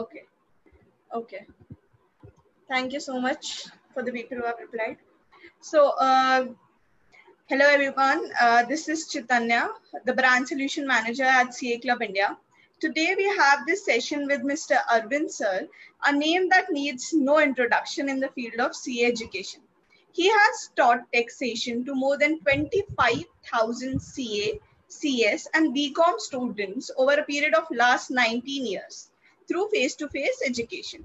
Okay. Okay. Thank you so much for the people who have replied. So, hello everyone. This is Chaitanya, the brand solution manager at CA Club India. Today we have this session with Mr. Arvind Sir, a name that needs no introduction in the field of CA education. He has taught taxation to more than 25,000 CA, CS and BCom students over a period of last 19 years through face-to-face education.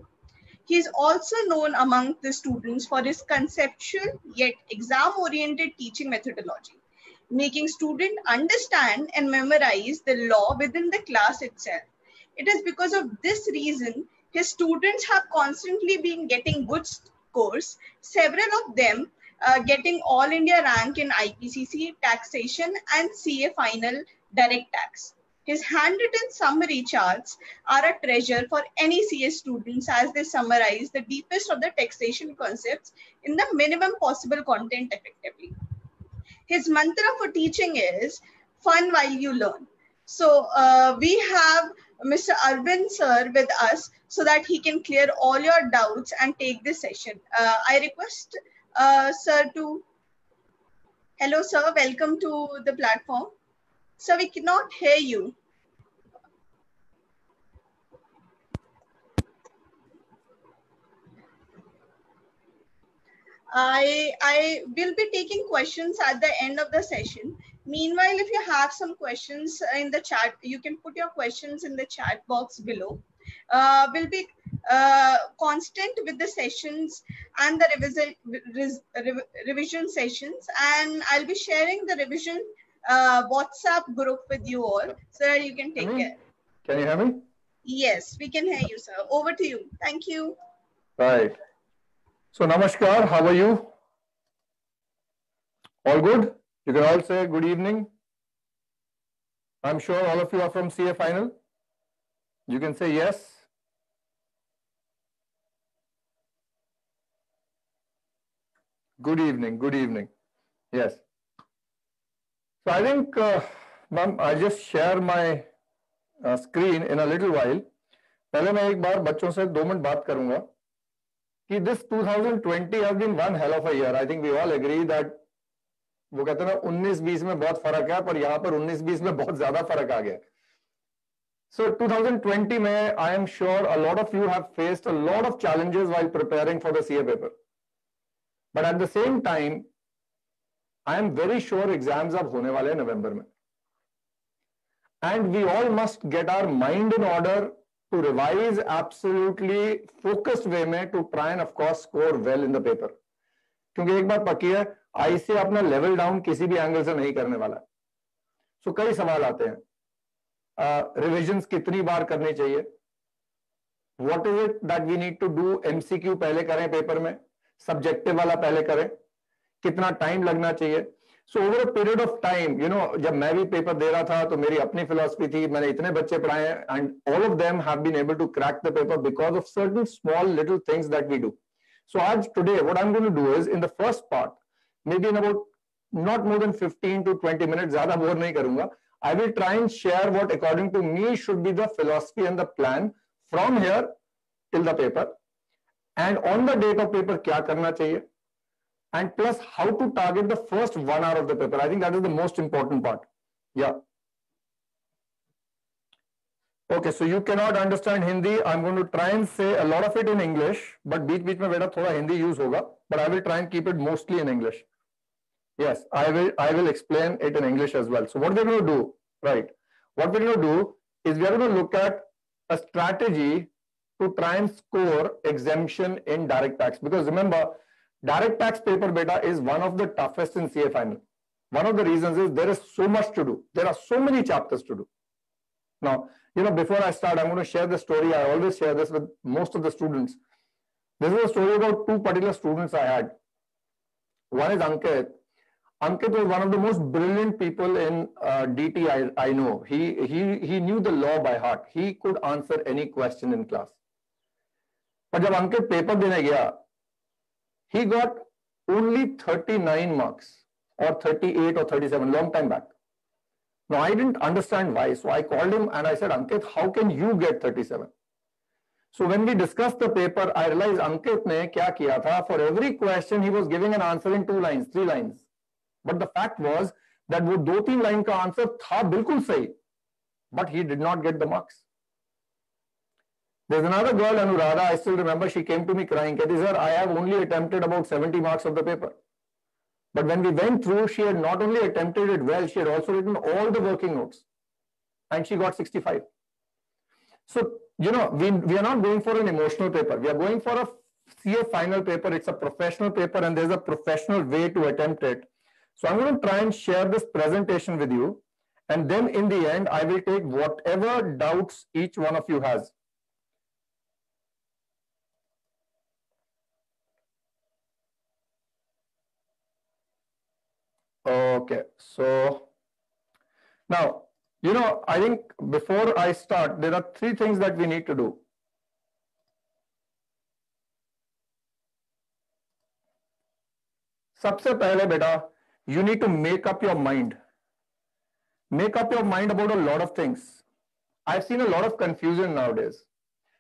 He is also known among the students for his conceptual yet exam-oriented teaching methodology, making students understand and memorize the law within the class itself. It is because of this reason his students have constantly been getting good scores, several of them getting all India rank in IPCC, taxation and CA final direct tax. His handwritten summary charts are a treasure for any CS students as they summarize the deepest of the taxation concepts in the minimum possible content effectively. His mantra for teaching is fun while you learn. So we have Mr. Arvind Sir with us so that he can clear all your doubts and take this session. I request Sir to, hello sir, welcome to the platform. Sir, we cannot hear you. I will be taking questions at the end of the session. Meanwhile, if you have some questions in the chat, you can put your questions in the chat box below. We'll be constant with the sessions and the revision sessions, and I'll be sharing the revision WhatsApp group with you all so that you can take care. Can you hear me? Yes, we can hear you, sir. Over to you. Thank you. Right. So, Namaskar, how are you? All good? You can all say good evening. I'm sure all of you are from CA Final. You can say yes. Good evening, good evening. Yes. So, I think, ma'am, I'll just share my screen in a little while. पहले मैं एक बार बच्चों से 2 minute बात करूंगा कि this 2020 has been one hell of a year. I think we all agree that वो कहते हैं ना 19-20 में बहुत फर्क है, पर यहाँ पर 19-20 में बहुत ज्यादा फर्क आ गया. So 2020 में I am sure a lot of you have faced a lot of challenges while preparing for the CA paper. But at the same time, I am very sure exams अब होने वाले हैं नवंबर में. And we all must get our mind in order to revise absolutely focused way में to try and of course score well in the paper. क्योंकि एक बात पक्की है, ICA अपना लेवल डाउन किसी भी एंगल से नहीं करने वाला. सो कई सवाल आते हैं. रिविजन्स कितनी बार करनी चाहिए? What is it that we need to do? MCQ पहले करें पेपर में, सब्जेक्टिव वाला पहले करें, कितना टाइम लगना चाहिए? So over a period of time, you know, जब मैं भी पेपर दे रहा था तो मेरी अपनी फिलॉसफी थी, मैंने इतने बच्चे पढ़ाए and all of them have been able to crack the paper because of certain small little things that we do. So आज today what I'm going to do is in the first part, maybe in about not more than 15 to 20 minutes, ज़्यादा bore नहीं करूँगा. I will try and share what according to me should be the philosophy and the plan from here till the paper, and on the date of paper क्या करना चाहिए, and plus how to target the first 1 hour of the paper. I think that is the most important part. Yeah. Okay, so you cannot understand Hindi. I'm going to try and say a lot of it in English, but बीच-बीच में बेटा थोड़ा Hindi use होगा, but I will try and keep it mostly in English. Yes, I will explain it in English as well. So what we're going to do, right? What we're going to do is we are going to look at a strategy to try and score exemption in direct tax. Because remember, direct tax paper beta is one of the toughest in CA final. One of the reasons is there is so much to do. There are so many chapters to do. Now, you know, before I start, I'm going to share the story. I always share this with most of the students. This is a story about 2 particular students I had. One is Ankit. Ankit was one of the most brilliant people in DT I know. He knew the law by heart. He could answer any question in class. But जब Ankit paper देने गया, he got only 39 marks or 38 or 37, long time back. Now, I didn't understand why. So I called him and I said, Ankit, how can you get 37? So when we discussed the paper, I realized Ankit ने क्या किया था? For every question, he was giving an answer in 2 lines, 3 lines. But the fact was that वो 2-3 line का answer था बिल्कुल सही, but he did not get the marks. There's another girl, Anuradha, I still remember, she came to me crying, Kati sir, I have only attempted about 70 marks of the paper. But when we went through, she had not only attempted it well, she had also written all the working notes. And she got 65. So, you know, we are not going for an emotional paper. We are going for a CA final paper. It's a professional paper and there's a professional way to attempt it. So I'm going to try and share this presentation with you. And then in the end, I will take whatever doubts each one of you has. Okay, so now, you know, I think before I start, there are 3 things that we need to do. सबसे पहले बेटा, you need to make up your mind. Make up your mind about a lot of things. I've seen a lot of confusion nowadays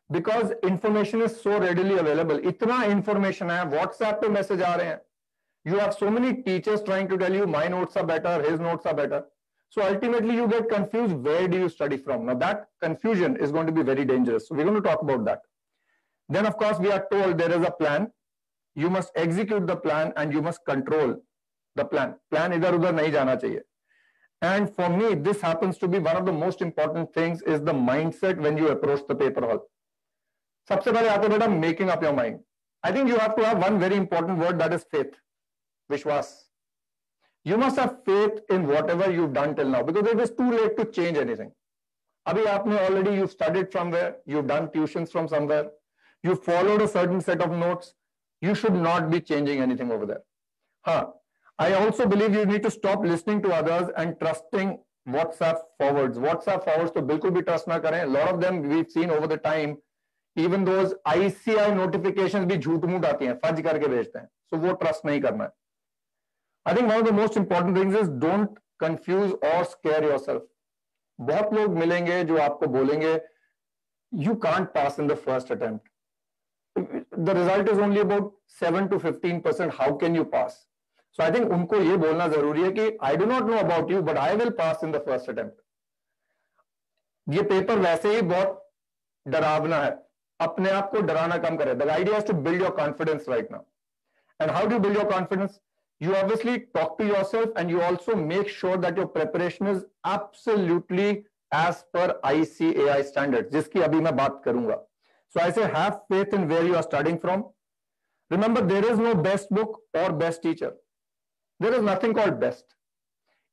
because information is so readily available. इतना information है, WhatsApp पे message आ रहे हैं. You have so many teachers trying to tell you my notes are better, his notes are better. So ultimately you get confused. Where do you study from? Now that confusion is going to be very dangerous. So we're going to talk about that. Then of course we are told there is a plan. You must execute the plan and you must control the plan. Plan idhar udhar nahi jana chahiye. And for me, this happens to be one of the most important things is the mindset when you approach the paper hall. Sabse pehle aate beta making up your mind. I think you have to have one very important word, that is faith. Vishwas. You must have faith in whatever you've done till now because it is too late to change anything. Abhi aapne already, you've studied somewhere, you've done tuitions from somewhere, you followed a certain set of notes. You should not be changing anything over there. I also believe you need to stop listening to others and trusting WhatsApp forwards. WhatsApp forwards to bilkul bhi trust na kare. A lot of them we've seen over the time, even those ICI notifications bhi jhoot moot aati hain, fudge karke bhejte hain. So wo trust nahi karna hai. I think one of the most important things is don't confuse or scare yourself. बहुत लोग मिलेंगे जो आपको बोलेंगे you can't pass in the first attempt. The result is only about 7 to 15%. How can you pass? So I think उनको ये बोलना जरूरी है कि I do not know about you, but I will pass in the first attempt. ये paper वैसे ही बहुत डरावना है. अपने आप को डराना कम करें. The idea is to build your confidence right now. And how do you build your confidence? You obviously talk to yourself and you also make sure that your preparation is absolutely as per ICAI standards, जिसकी अभी मैं बात करूंगा. So I say have faith in where you are studying from. Remember, there is no best book or best teacher. There is nothing called best.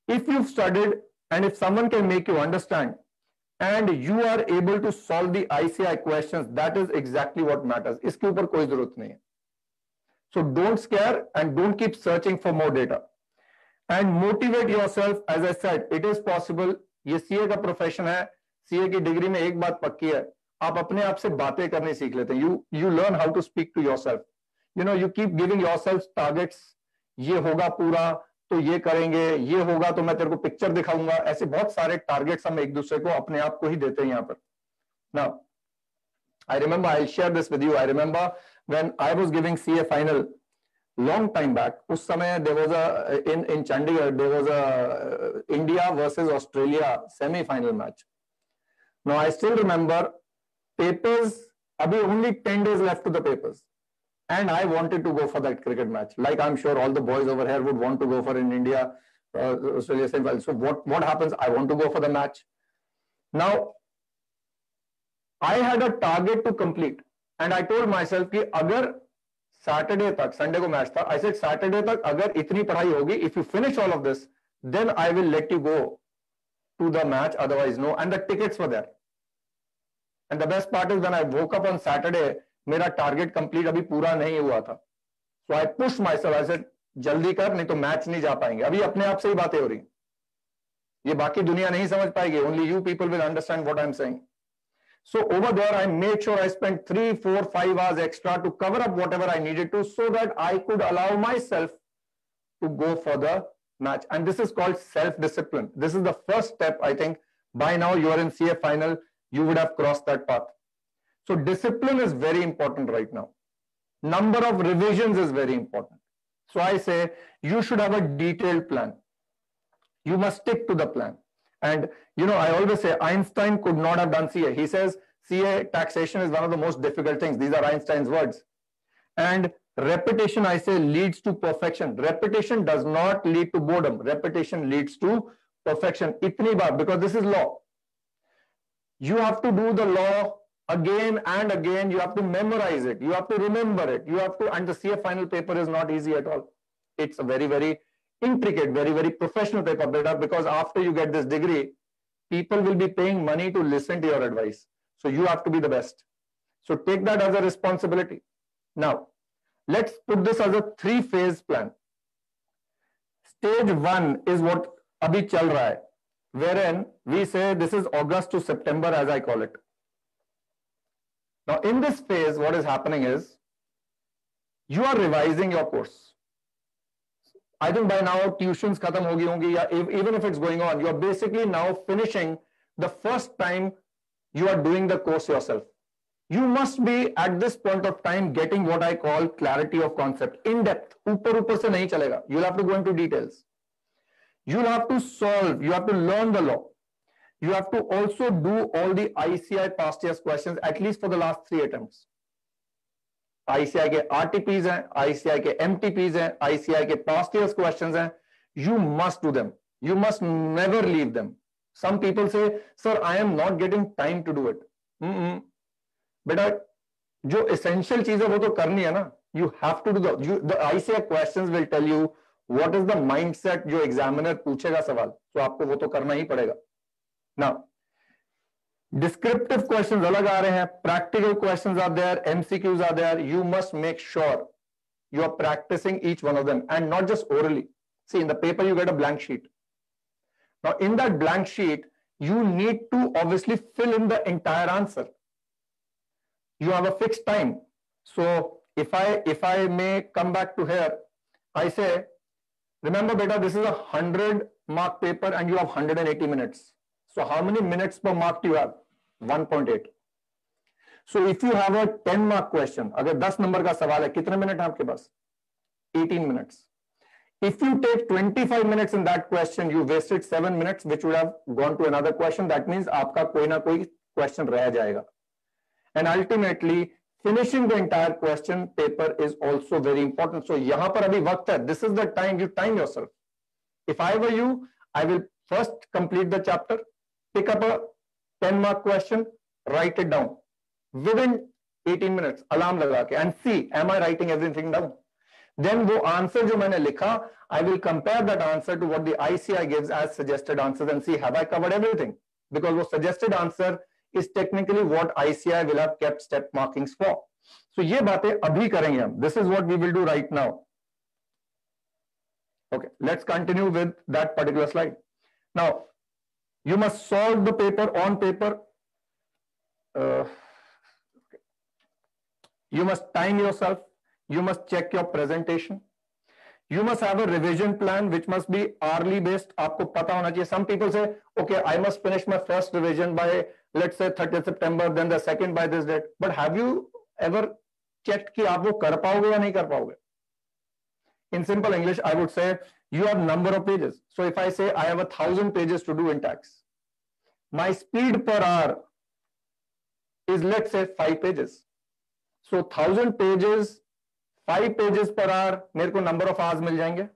If you've studied and if someone can make you understand and you are able to solve the ICAI questions, that is exactly what matters. इसके ऊपर कोई जरूरत नहीं है. So don't scare and don't keep searching for more data. And motivate yourself. As I said, it is possible. ये CA का profession है. CA की डिग्री में एक बात पक्की है. आप अपने आप से बातें करने सीख लेते हैं. You learn how to speak to yourself. You know, you keep giving yourself targets. ये होगा पूरा तो ये करेंगे, ये होगा तो मैं तेरे को पिक्चर दिखाऊंगा. ऐसे बहुत सारे टारगेट्स हम एक दूसरे को अपने आप को ही देते हैं यहाँ पर. Now, I remember, I'll share this with you. I remember when I was giving CA final long time back. उस समय there was in Chandigarh there was a India versus Australia semi-final match. Now I still remember papers. Abhi only 10 days left to the papers, and I wanted to go for that cricket match. Like I'm sure all the boys over here would want to go for in India Australia semi-final. So what happens? I want to go for the match. Now I had a target to complete, and I told myself कि अगर Saturday तक, Sunday को match था, I said Saturday तक अगर इतनी पढ़ाई होगी, if you finish all of this, then I will let you go to the match. Otherwise, no. And the tickets were there. And the best part is when I woke up on Saturday, मेरा target complete अभी पूरा नहीं हुआ था. So I pushed myself. I said जल्दी कर, नहीं तो मैच नहीं जा पाएंगे. अभी अपने आप से ही बातें हो रही. ये बाकी दुनिया नहीं समझ पाएगी. Only you people will understand what I'm saying. So over there, I made sure I spent 3, 4, 5 hours extra to cover up whatever I needed to so that I could allow myself to go for the match. And this is called self-discipline. This is the first step, I think. By now, you are in CA final. You would have crossed that path. So discipline is very important right now. Number of revisions is very important. So I say you should have a detailed plan. You must stick to the plan. And I always say Einstein could not have done CA. He says CA taxation is one of the most difficult things. These are Einstein's words. And repetition, I say, leads to perfection. Repetition does not lead to boredom. Repetition leads to perfection. Itni baar, because this is law. You have to do the law again and again. You have to memorize it. You have to remember it. And the CA final paper is not easy at all. It's a very, very intricate, very, very professional paper, because after you get this degree, people will be paying money to listen to your advice. So you have to be the best. So take that as a responsibility. Now, let's put this as a 3-phase plan. Stage 1 is what abhi chal raha hai, wherein we say this is August to September, as I call it. Now, in this phase, what is happening is you are revising your course. I think by now tuitions khatam hogi hongi, ya even if it's going on, you are basically now finishing the first time you are doing the course yourself. You must be at this point of time getting what I call clarity of concept, in depth. Upar se nahi chalega. You'll have to go into details. You'll have to solve, you have to learn the law. You have to also do all the ICI past years questions, at least for the last 3 attempts. ICI के RTPs हैं, ICI के MTPs हैं, ICI के past years questions हैं. You must do them. You must never leave them. Some people say, sir, I am not getting time to do it. बेटा जो essential चीज है वो तो करनी है ना. You have to do the ICI questions will tell you what is the mindset जो examiner पूछेगा सवाल. तो आपको वो तो करना ही पड़ेगा. Now, descriptive questions alag aa rahe hain, practical questions are there, MCQs are there. You must make sure you are practicing each one of them, and not just orally. See, in the paper you get a blank sheet. Now, in that blank sheet, you need to obviously fill in the entire answer. You have a fixed time. So, if I may come back to here, I say, remember, beta, this is a 100-mark paper and you have 180 minutes. So how many minutes per mark do you have? 1.8. So if you have a 10-mark question, अगर 10 number का सवाल है, कितने minute है आपके पास? 18 minutes. If you take 25 minutes in that question, you wasted 7 minutes, which would have gone to another question. That means आपका कोई ना कोई question रह जाएगा. And ultimately, finishing the entire question paper is also very important. So यहाँ पर अभी वक्त है. This is the time you time yourself. If I were you, I will first complete the chapter. Pick up a 10-mark question, write it down within 18 minutes, alarm laga ke, and see, am I writing everything down? Then wo answer jo maine likha, I will compare that answer to what the ICI gives as suggested answers and see, have I covered everything? Because wo suggested answer is technically what ICI will have kept step markings for. So ye baatein abhi karenge hum. This is what we will do right now. Okay, let's continue with that particular slide. Now, you must solve the paper on paper. You must time yourself. You must check your presentation. You must have a revision plan which must be hourly based. आपको पता होना चाहिए. Some people say, okay, I must finish my first revision by, let's say, 30th September, then the second by this date. But have you ever checked कि आप वो कर पाओगे या नहीं कर पाओगे? In simple English, I would say you have number of pages. So if I say I have 1,000 pages to do in tax, my speed per hour is, let's say, 5 pages. So 1,000 pages, 5 pages per hour, मेरे को number of hours मिल जाएंगे.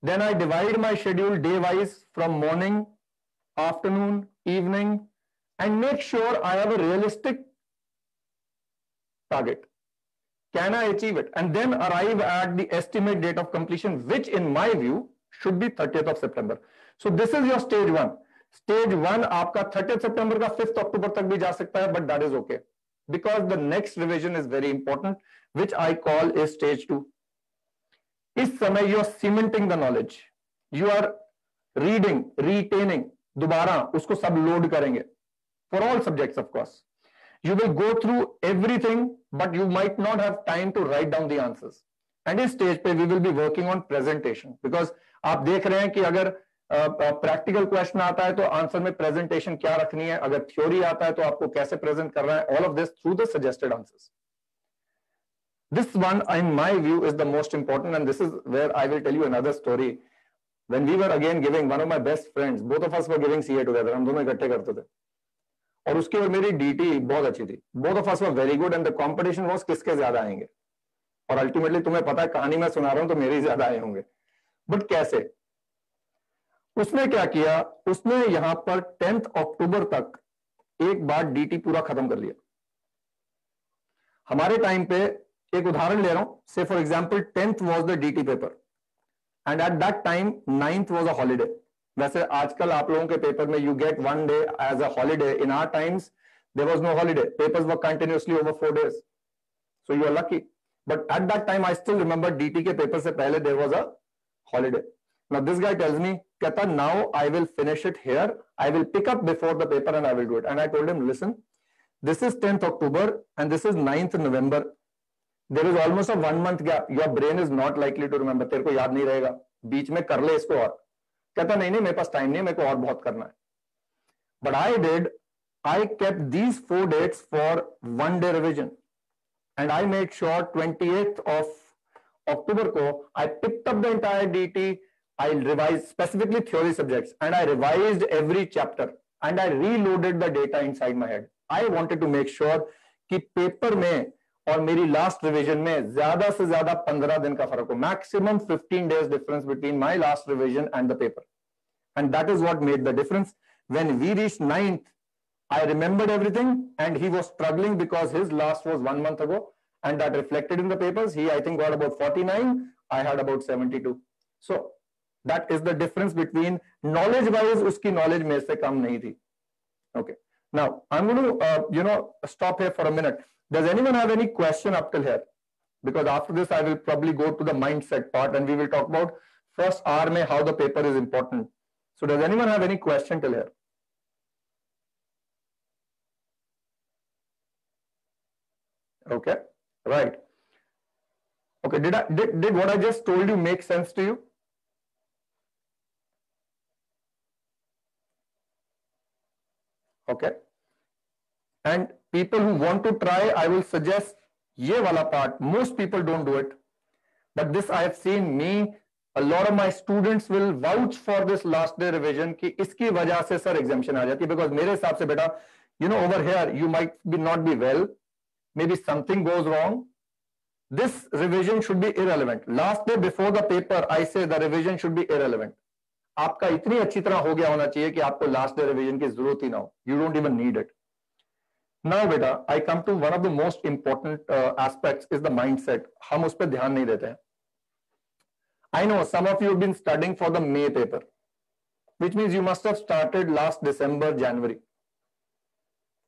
Then I divide my schedule day wise from morning, afternoon, evening, and make sure I have a realistic target. Can I achieve it? And then arrive at the estimate date of completion, which in my view should be 30th of September. So this is your stage 1. Stage 1 आपका 30th September का 5th October तक भी जा सकता है, but that is okay. Because the next revision is very important, which I call is stage 2. इस समय you are cementing the knowledge. You are reading, retaining, दोबारा उसको सब load करेंगे. For all subjects, of course. You will go through everything, but you might not have time to write down the answers. And इस stage पे we will be working on presentation, because आप देख रहे हैं कि अगर practical question आता है तो आंसर में प्रेजेंटेशन क्या रखनी है, अगर थ्योरी आता है तो आपको कैसे प्रेजेंट करना है, all of this through the suggested answers. This one, in my view, is the most important, and this is where I will tell you another story. When we were again giving, one of my best friends, both of us were giving CA together, हम दोनों इकट्ठे करते थे, और उसकी और मेरी DT बहुत अच्छी थी. Both of us were very good, and the competition was किसके ज्यादा आएंगे, और अल्टीमेटली तुम्हें पता है कहानी मैं सुना रहा हूं तो मेरे ही ज्यादा आए होंगे. बट कैसे? उसने क्या किया, उसने यहां पर 10th अक्टूबर तक एक बार DT पूरा खत्म कर लिया. हमारे टाइम पे एक उदाहरण ले रहा हूं, से for example 10th was the DT paper and at that time 9th was a holiday. वैसे आजकल आप लोगों के पेपर में you get one day as a holiday. In our times there was no holiday, papers were continuously over 4 days, so you are lucky. But at that time I still remember DT के paper से पहले there was a holiday. Now this guy tells me, कहता now I will finish it here, I will pick up before the paper and I will do it. And I told him, listen, this is 10th October and this is 9th November. There is almost a 1 month gap. Your brain is not likely to remember. तेरे को याद नहीं रहेगा, बीच में कर ले इसको. और कहता नहीं मेरे पास टाइम नहीं है, मेरे को और बहुत करना है. But I did, I kept these 4 dates for 1 day revision and I made sure 28th of October को I picked up the entire DT. I revised specifically theory subjects and I revised every chapter and I reloaded the data inside my head. I wanted to make sure कि paper में और मेरी last revision में ज्यादा से ज्यादा 15 दिन का फर्क हो, maximum 15 days difference between my last revision and the paper. And that is what made the difference. When we reached 9th, I remembered everything and he was struggling because his last was 1 month ago and that reflected in the papers. He, I think, got about 49. I had about 72. So that is the difference between knowledge wise, uski knowledge मेरे से कम नहीं थी. Okay. Now I'm going to stop here for a minute. Does anyone have any question up till here? Because after this I will probably go to the mindset part and we will talk about first hour mein how the paper is important. So does anyone have any question till here? Okay, right. Okay, did what I just told you make sense to you? Okay. And people who want to try, I will suggest ye wala part. Most people don't do it. But this I have seen me, a lot of my students will vouch for this last day revision कि इसकी वजह से sir exemption आ जाती है. Because मेरे हिसाब से बेटा, over here you might not be well, maybe something goes wrong. This revision should be irrelevant. Last day before the paper, I say the revision should be irrelevant. आपका इतनी अच्छी तरह हो गया होना चाहिए कि आपको लास्ट डे रिवीजन की जरूरत ही ना हो. You don't even need it. Now बेटा, I come to one of the most important aspects is the mindset. हम उस पर ध्यान नहीं देते हैं. I know some of you have been studying for the May paper, which means you must have started last December, January.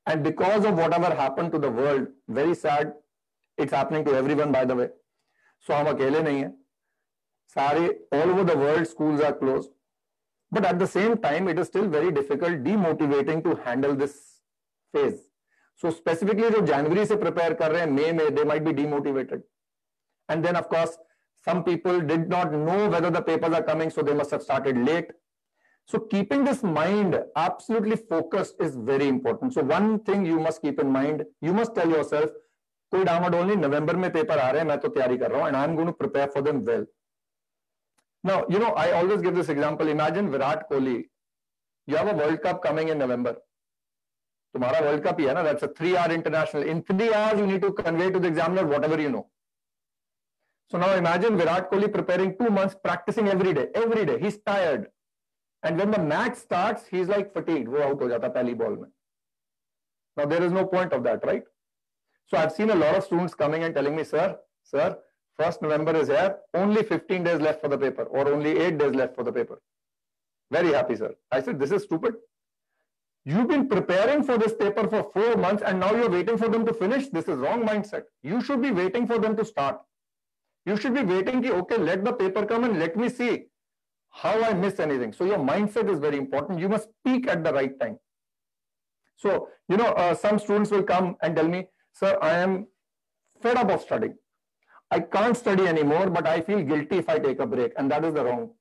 And because of whatever happened to the world, very sad, it's happening to everyone by the way. So हम अकेले नहीं हैं. सारे all over the world schools are closed. But at the same time, it is still very difficult, demotivating to handle this phase. So specifically, जो January से prepare कर रहे हैं, May में, they might be demotivated. And then of course, some people did not know whether the papers are coming, so they must have started late. So keeping this mind absolutely focused is very important. So one thing you must keep in mind, you must tell yourself, कोई डामाडोल only November में paper आ रहे हैं, मैं तो तैयारी कर रहा हूँ, and I'm going to prepare for them well. Now, I always give this example. Imagine Virat Kohli. You have a World Cup coming in November. तुम्हारा World Cup ही है ना? That's a 3-hour international. In 3 hours, you need to convey to the examiner whatever you know. So now imagine Virat Kohli preparing 2 months, practicing every day. Every day. He's tired. And when the match starts, he's like fatigued. वो out हो जाता पहली ball में. Now there is no point of that, right? So I've seen a lot of students coming and telling me, sir, 1st November is here, only 15 days left for the paper, or only 8 days left for the paper. Very happy, sir. I said, this is stupid. You've been preparing for this paper for 4 months and now you're waiting for them to finish. This is wrong mindset. You should be waiting for them to start. You should be waiting, okay, let the paper come and let me see how I miss anything. So your mindset is very important. You must peak at the right time. So, some students will come and tell me, sir, I am fed up of studying. I can't study anymore, but I feel guilty if I take a break, and that is the wrong.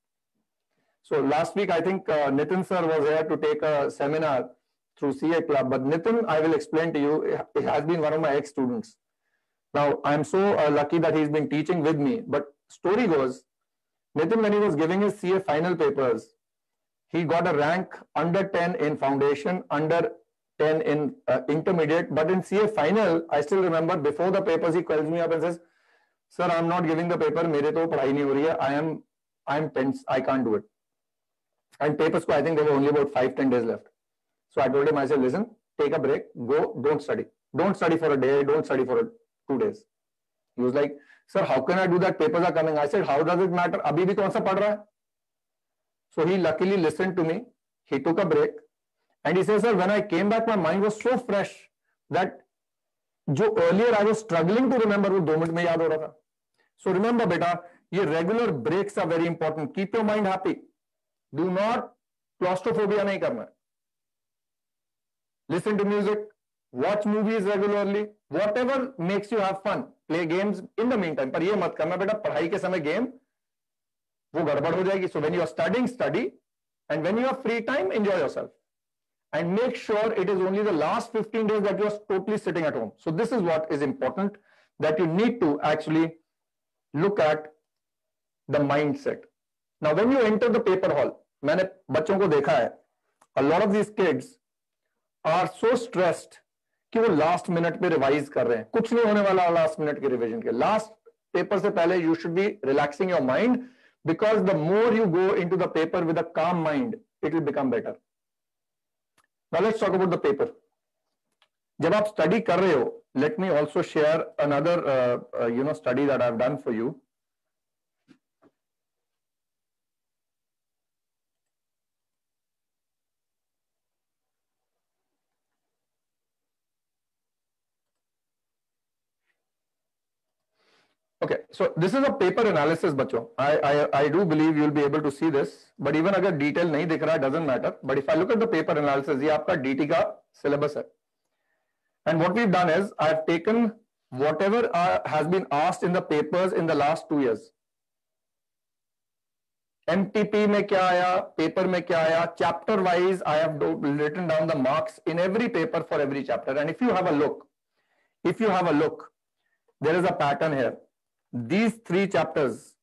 So last week, I think Nitin sir was here to take a seminar through CA Club. But Nitin, I will explain to you, he has been one of my ex-students. Now, I'm so lucky that he's been teaching with me. But story goes, Nitin, when he was giving his CA final papers, he got a rank under 10 in foundation, under 10 in intermediate. But in CA final, I still remember before the papers, he calls me up and says, sir, I'm not giving the paper. मेरे तो पढ़ाई नहीं हो रही है. I'm tense. I can't do it. And papers, I think there were only about 5-10 days left. So I told him, I said, listen, take a break, go, don't study. Don't study for a day, don't study for 2 days. He was like, sir, how can I do that? Papers are coming. I said, how does it matter? Abhi bhi kaun sa padh raha hai? So he luckily listened to me. He took a break. And he says, sir, when I came back, my mind was so fresh that जो earlier I was struggling to remember, वो 2 minute में याद हो रहा था. So remember, beta, ये regular breaks are very important. Keep your mind happy. Do not claustrophobia नहीं करना. Listen to music, watch movies regularly, whatever makes you have fun. Play games in the meantime. पर ये मत करना बेटा, पढ़ाई के समय गेम वो गड़बड़ हो जाएगी. So when you are studying, study, and when you have free time, enjoy yourself. And make sure it is only the last 15 days that you are totally sitting at home. So this is what is important, that you need to actually look at the mindset. Now, when you enter the paper hall, मैंने बच्चों को देखा है, a lot of these kids are so stressed कि वो last minute पे revise कर रहे हैं. कुछ नहीं होने वाला last minute के revision के. Last paper से पहले you should be relaxing your mind, because the more you go into the paper with a calm mind, it will become better. Now let's talk about the paper. जब आप study कर रहे हो, let me also share another study that I've done for you. Okay, so this is a paper analysis, बच्चों. I do believe you'll be able to see this, but even अगर detail नहीं दिख रहा है, doesn't matter. But if I look at the paper analysis, ये आपका DT का syllabus है. And what we've done is I've taken whatever has been asked in the papers in the last 2 years. MTP में क्या आया, paper में क्या आया, chapter wise I have written down the marks in every paper for every chapter. And if you have a look, there is a pattern here. These 3 chapters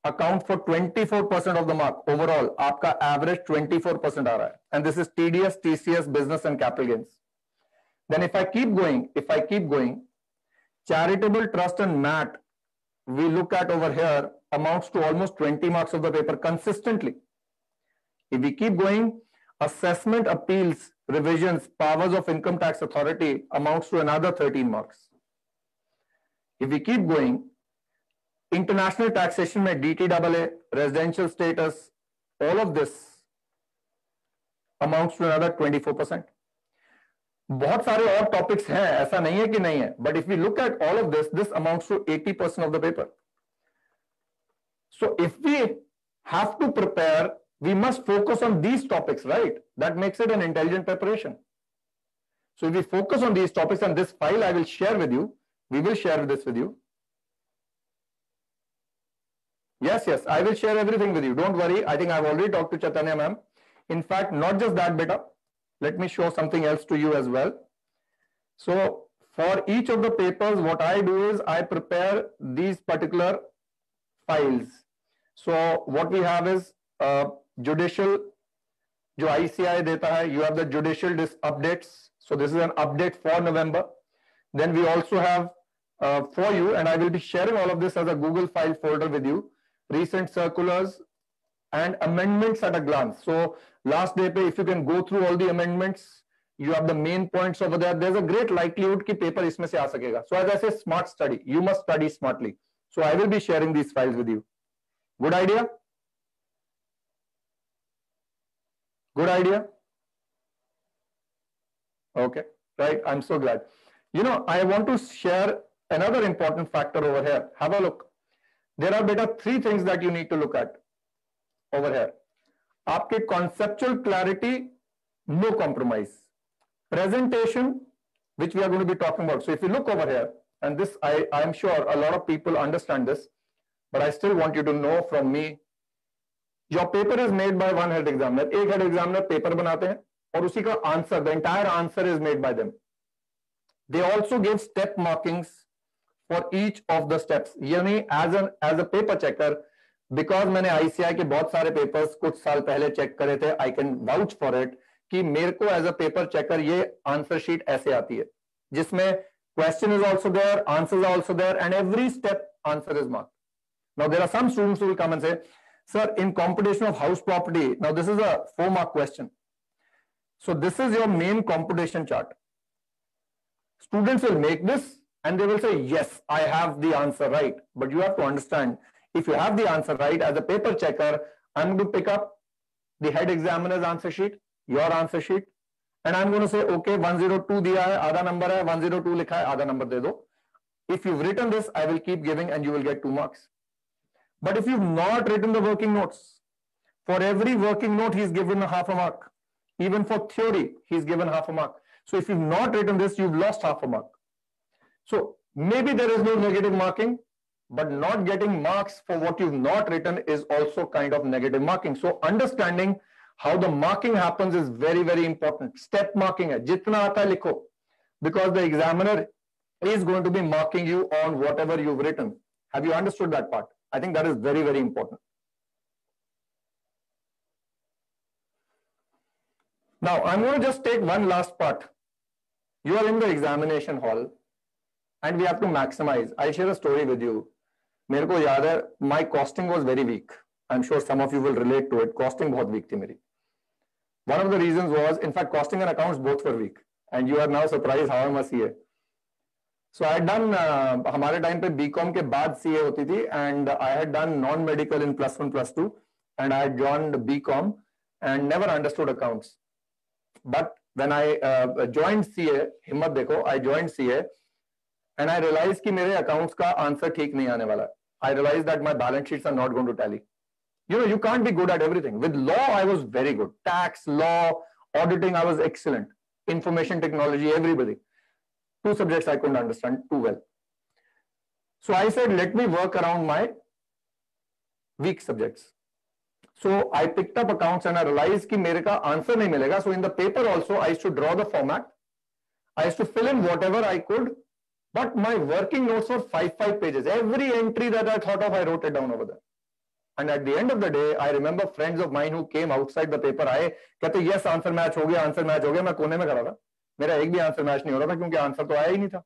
account for 24% of the mark overall. आपका average 24% आ रहा है. And this is TDS, TCS, business and capital gains. Then if I keep going, charitable trust and MAT, we look at over here, amounts to almost 20 marks of the paper consistently. If we keep going, assessment, appeals, revisions, powers of income tax authority amounts to another 13 marks. If we keep going, international taxation में DTAA, residential status, all of this amounts to another 24%. बहुत सारे और topics हैं, ऐसा नहीं है कि नहीं है, but if we look at all of this, this amounts to 80% of the paper. So if we have to prepare, we must focus on these topics, right? That makes it an intelligent preparation. So if we focus on these topics, and this file I will share with you, we will share this with you. Yes, I will share everything with you. Don't worry. I think I've already talked to Chaitanya ma'am. In fact, not just that, beta. Let me show something else to you as well. So for each of the papers, what I do is I prepare these particular files. So what we have is judicial, जो ICI देता है, you have the judicial updates. So this is an update for November. Then we also have for you, and I will be sharing all of this as a Google file folder with you, recent circulars and amendments at a glance. So last day pe, if you can go through all the amendments, you have the main points over there. There's a great likelihood कि paper इसमें से आ सकेगा. So as I say, smart study. You must study smartly. So I will be sharing these files with you. Good idea? Good idea? Okay, right. I'm so glad. You know, I want to share another important factor over here. Have a look. There are beta 3 things that you need to look at over here. आपके conceptual clarity, no compromise. Presentation, which we are going to be talking about. So if you look over here, and this I am sure a lot of people understand this, but I still want you to know from me, your paper is made by one head examiner, एक head examiner paper बनाते हैं और उसी का answer, the entire answer is made by them. They also give step markings for each of the steps. यानी as a paper checker, because मैंने ICAI के बहुत सारे पेपर्स कुछ साल पहले चेक करे थे, I can vouch for it कि मेरे को एज अ पेपर चेकर ये आंसर शीट ऐसे आती है जिसमें question is also there, answers are also there, and every step answer is marked. Now there are some students who will come and say, sir, in computation of house property, now this is a 4-mark question. So this is your main computation chart. Students will make this and they will say, yes, I have the answer right. But you have to understand, if you have the answer right, as a paper checker, I'm going to pick up the head examiner's answer sheet, your answer sheet, and I'm going to say, okay, 102 दिया है, आधा number है, 102 लिखा है, आधा number दे दो. If you've written this, I will keep giving and you will get 2 marks. But if you've not written the working notes, for every working note, he's given half a mark. Even for theory, he's given half a mark. So if you've not written this, you've lost half a mark. So maybe there is no negative marking, but not getting marks for what you've not written is also kind of negative marking. So understanding how the marking happens is very, very important. Step marking hai, jitna aata hai likho, because the examiner is going to be marking you on whatever you've written. Have you understood that part? I think that is very, very important. Now, I'm going to just take one last part. You are in the examination hall and we have to maximize. I'll share a story with you. मेरे को याद है, my costing was very weak. I'm sure some of you will relate to it. Costing बहुत weak थी मेरी. One of the reasons was, in fact, costing and accounts both were weak. And you are now surprised how I must see it. So I had done, हमारे time पे BCom के बाद CA होती थी, and I had done non-medical in +1 +2, and I had joined BCom and never understood accounts. But when I joined CA, हिम्मत देखो, I joined CA and I realized कि मेरे accounts का आंसर ठीक नहीं आने वाला. I realized that my balance sheets are not going to tally. You know, you can't be good at everything. With law, I was very good. Tax, law, auditing, I was excellent. Information technology, everybody. 2 subjects I couldn't understand too well. So I said, let me work around my weak subjects. So I picked up accounts and I realized कि मेरे का answer नहीं मिलेगा. So in the paper also, I used to draw the format. I used to fill in whatever I could. But my working notes were 5 pages. Every entry that I thought of, I wrote it down over there. And at the end of the day, I remember friends of mine who came outside the paper आए, कहते yes, answer match हो गया, answer match हो गया. मैं कोने में खड़ा था. मेरा एक भी आंसर मैच नहीं हो रहा था क्योंकि आंसर तो आया ही नहीं था.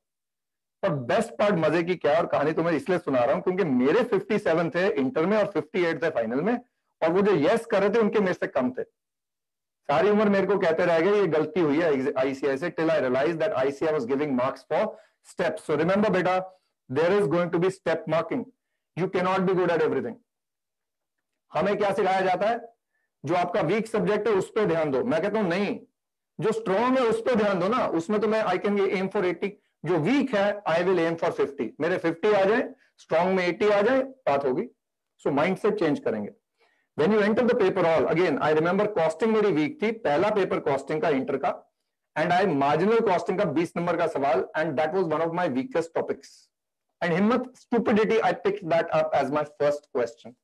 और बेस्ट पार्ट मजे की क्या और कहानी तो मैं इसलिए सुना रहा हूं क्योंकि मेरे 57 थे इंटर में और 58 थे फाइनल में, और वो जो यस कर रहे थे उनके मेरे से कम थे. सारी उम्र मेरे को कहते रह गए ये गलती हुई है आईसीआई से, till I realize that ICAI was giving marks for steps. So remember बेटा, there is going to be step marking. You can not be good at everything. हमें क्या सिखाया जाता है, जो आपका वीक सब्जेक्ट है उस पर ध्यान दो. मैं कहता हूं नहीं, जो स्ट्रॉन्ग है उस पर ध्यान दो ना. उसमें तो मैं आई कैन एम फॉर 80. जो वीक है आई विल एम फॉर 50. मेरे 50 आ जाए, स्ट्रॉन्ग में 80 आ जाए, बात होगी. सो माइंडसेट चेंज करेंगे. When you enter the paper hall, again I remember costing मेरी वीक थी. पहला पेपर कॉस्टिंग का इंटर का, एंड आई मार्जिनल कॉस्टिंग का 20 नंबर का सवाल, and that was one of my weakest topics. And हिम्मत, stupidity, I picked that up as my first question.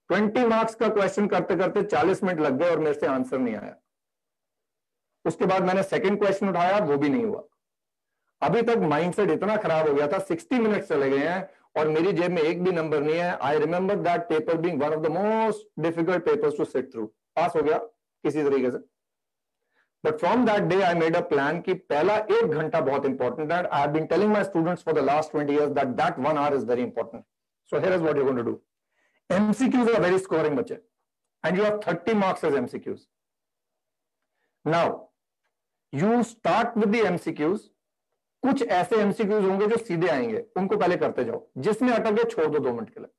20 marks का क्वेश्चन करते करते 40 मिनट लग गए और मेरे से आंसर नहीं आया. उसके बाद मैंने सेकंड क्वेश्चन उठाया, वो भी नहीं हुआ. अभी तक माइंडसेट इतना खराब हो गया था, 60 मिनट चले गए हैं और मेरी जेब में एक भी नंबर नहीं है. I remember that paper being one of the most difficult papers to sit through. Pass हो गया किसी तरीके से, but from that day I made a plan कि पहला 1 घंटा बहुत इंपॉर्टेंट है. I have been telling my students for the last 20 years that 1 hour is very important. So here is what you are going to do. MCQs are very scoring बच्चे, and you have 30 marks as MCQs. Now, you start with the MCQs. कुछ ऐसे MCQs होंगे जो सीधे आएंगे, उनको पहले करते जाओ. जिसमें अटक गए छोड़ दो 2 मिनट के लिए.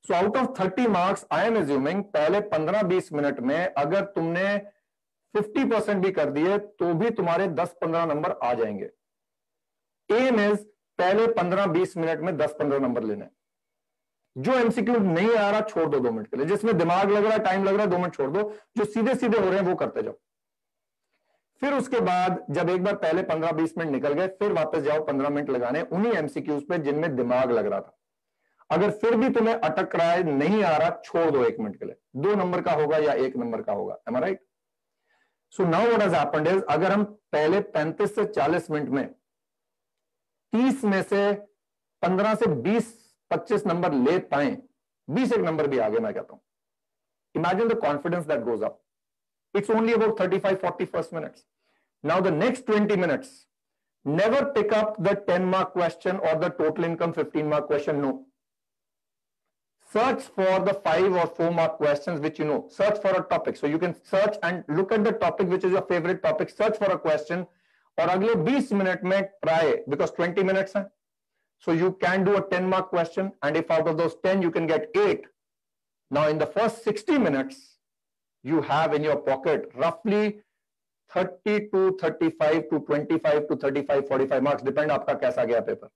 So out of 30 marks, I am assuming पहले 15-20 मिनट में अगर तुमने 50% भी कर दिए तो भी तुम्हारे 10-15 नंबर आ जाएंगे. एम इज पहले 15-20 मिनट में 10-15 नंबर लेने. जो एमसीक्यू नहीं आ रहा छोड़ दो 2 मिनट के लिए. जिसमें दिमाग लग रहा है, टाइम लग रहा है, 2 मिनट छोड़ दो. जो सीधे सीधे हो रहे हैं वो करते जाओ. फिर उसके बाद जब एक बार पहले 15-20 मिनट निकल गए, फिर वापस जाओ 15 मिनट लगाने उन्हीं एमसीक्यूज पे जिनमें दिमाग लग रहा था. अगर फिर भी तुम्हें अटक रहा है, नहीं आ रहा, छोड़ दो 1 मिनट के लिए, 2 नंबर का होगा या 1 नंबर का होगा। Am I right? So now what has happened is, अगर हम पहले 35 से 40 मिनट में 30 में से 15 से 20-25 नंबर ले पाए, 20 एक नंबर भी आगे, मैं कहता हूं, imagine the confidence that goes up. It's only about 35-40 first minutes. Now the next 20 minutes, never pick up the 10-mark question or the total income 15-mark question. No. Search for the 5 or 4-mark questions which you know. Search for a topic. So you can search and look at the topic which is your favorite topic. Search for a question. और अगले 20 minute में try, because 20 minutes है. So you can do a 10-mark question, and if out of those 10 you can get 8. Now in the first 60 minutes, you have in your pocket roughly 30 to 35 to 25 to 35, 45 marks, depend आपका कैसा गया paper.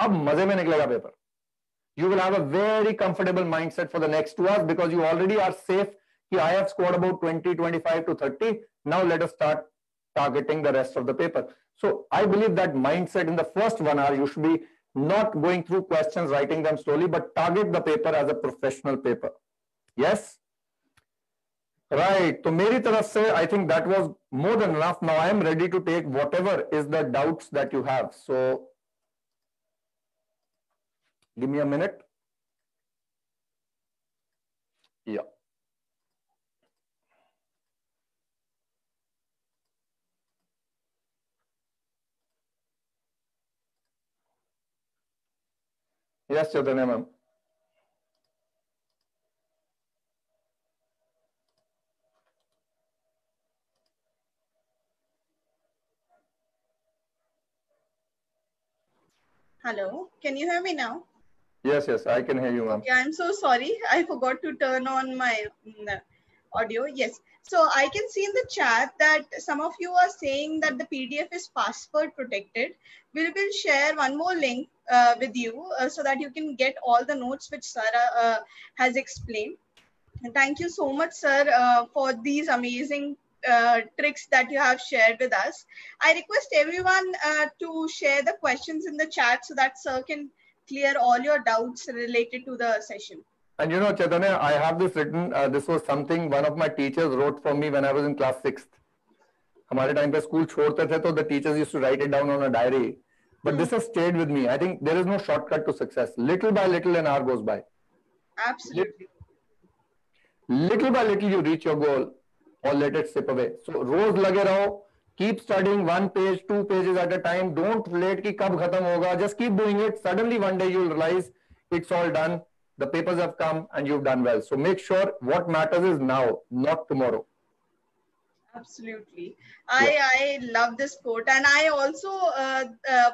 अब मजे में निकलेगा paper. You will have a very comfortable mindset for the next 2 hours because you already are safe. I have scored about 20, 25 to 30. Now let us start targeting the rest of the paper. So I believe that mindset in the first 1 hour, you should be not going through questions, writing them slowly, but target the paper as a professional paper. Yes? Right. So मेरी तरफ से I think that was more than enough. Now I am ready to take whatever is the doubts that you have. So give me a minute. Yeah. Yes, Chaitanya ma'am. Hello, can you hear me now? Yes, I can hear you, ma'am. Okay, I'm so sorry. I forgot to turn on my audio. Yes. So I can see in the chat that some of you are saying that the PDF is password protected. We will share one more link with you so that you can get all the notes which Sarah has explained. And thank you so much, sir, for these amazing tricks that you have shared with us. I request everyone to share the questions in the chat so that sir can clear all your doubts related to the session. And you know, Chaitanya, I have this written, this was something one of my teachers wrote for me when I was in class 6th. हमारे time पे school छोड़ते थे तो the teachers used to write it down on a diary. But this has stayed with me. I think there is no shortcut to success. Little by little an hour goes by. Absolutely. Little by little you reach your goal or let it slip away. So रोज लगे रहो. Keep studying 1 page, 2 pages at a time. Don't wait कि कब खत्म होगा. Just keep doing it. Suddenly one day you'll realize it's all done. The papers have come and you've done well. So make sure what matters is now, not tomorrow. Absolutely. I love this quote. And I also,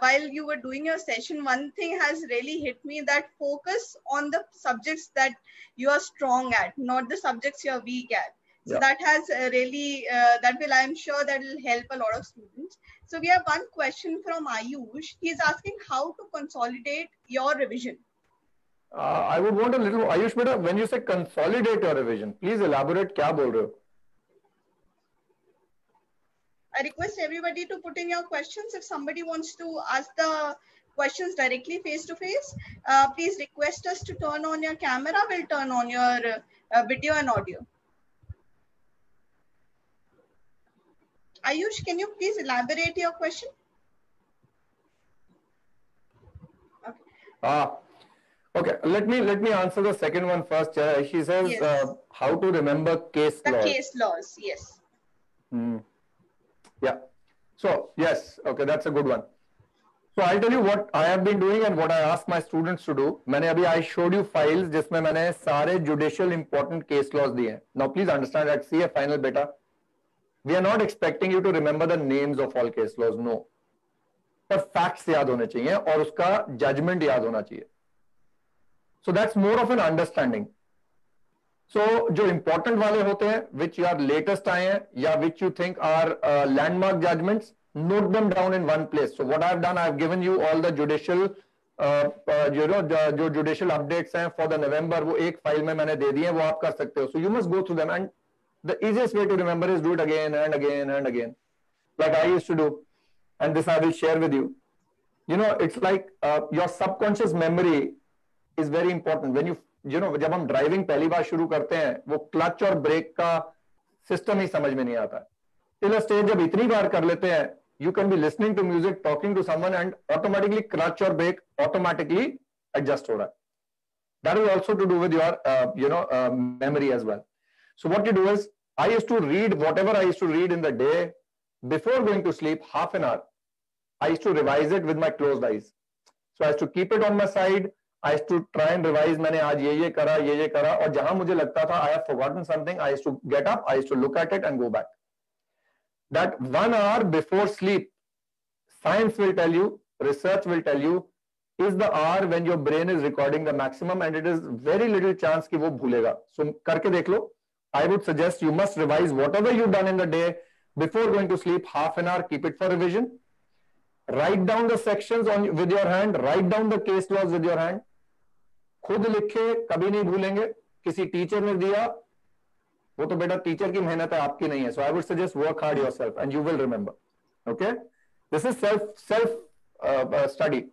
while you were doing your session, one thing has really hit me, that focus on the subjects that you are strong at, not the subjects you're weak at. So that has really, I'm sure that will help a lot of students. So we have one question from Ayush. He's asking how to consolidate your revision. I would want a little, Ayush beta, when you say consolidate your revision, please elaborate क्या बोल रहे हो? I request everybody to put in your questions. If somebody wants to ask the questions directly face to face, please request us to turn on your camera. We'll turn on your video and audio. Ayush, can you please elaborate your question? Okay. Okay, let me answer the second one first. She says, yes. How to remember case laws. The case laws, yes. Yeah. So, yes, okay, that's a good one. So, I'll tell you what I have been doing and what I ask my students to do. I showed you files जिसमें मैंने सारे judicial important case laws दिए हैं. Now, please understand that CA final beta, we are not expecting you to remember the names of all case laws, no. But facts याद होने चाहिए और उसका judgment याद होना चाहिए. So that's more of an understanding. So जो important वाले होते हैं, which are latest आए हैं या which you think are landmark judgments, note them down in one place. So what I've done, I've given you all the judicial, जो judicial updates हैं for the November, वो एक file में मैंने दे दिए हैं, वो आप कर सकते हो. So you must go through them, and the easiest way to remember is do it again and again and again, like I used to do. And this I will share with you. You know, it's like your subconscious memory is very important. When you know, जब हम driving पहली बार शुरू करते हैं, वो clutch और break का system ही समझ में नहीं आता है. टिल अ स्टेज जब इतनी बार कर लेते हैं, you can be listening to music, talking to someone, and automatically clutch or brake automatically adjust हो रहा है. That is also to do with your memory as well. So what you do is, I used to read whatever I used to read in the day before going to sleep, half an hour. I used to revise it with my closed eyes. So I used to keep it on my side. I used to try and revise. मैंने आज ये करा, और जहां मुझे लगता था I have forgotten something, I used to get up, I used to look at it and go back. That 1 hour before sleep, science will tell you, research will tell you, is the hour when your brain is recording the maximum, and it is very little chance कि वो भूलेगा. So करके देख लो. I would suggest you must revise whatever you've done in the day before going to sleep, half an hour, keep it for revision. Write down the sections with your hand, write down the case laws with your hand. खुद लिखे, कभी नहीं भूलेंगे. किसी teacher ने दिया, वो तो बेटा टीचर की मेहनत है, आपकी नहीं है. So I would suggest work hard yourself and you will remember. Okay? This is self study.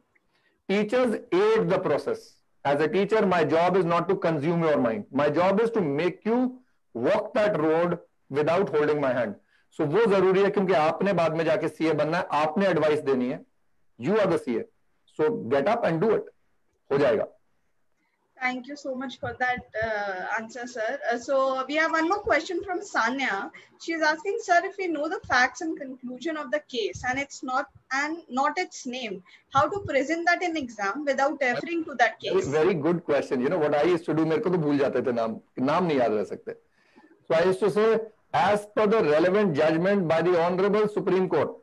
Teachers aid the process. As a teacher, my job is not to consume your mind. My job is to make you walk that road without holding my hand. So वो जरूरी है, क्योंकि आपने बाद में जाके CA बनना है, आपने एडवाइस देनी है. You are the CA. So get up and do it. हो जाएगा. Thank you so much for that answer, sir. So we have one more question from Sanya. She is asking, sir, if we know the facts and conclusion of the case and not its name, how to present that in exam without referring to that case? Very good question. You know what I used to do? मेरे को तो भूल जाते थे नाम नहीं याद रह सकते. So I used to say, as per the relevant judgment by the Honorable Supreme Court.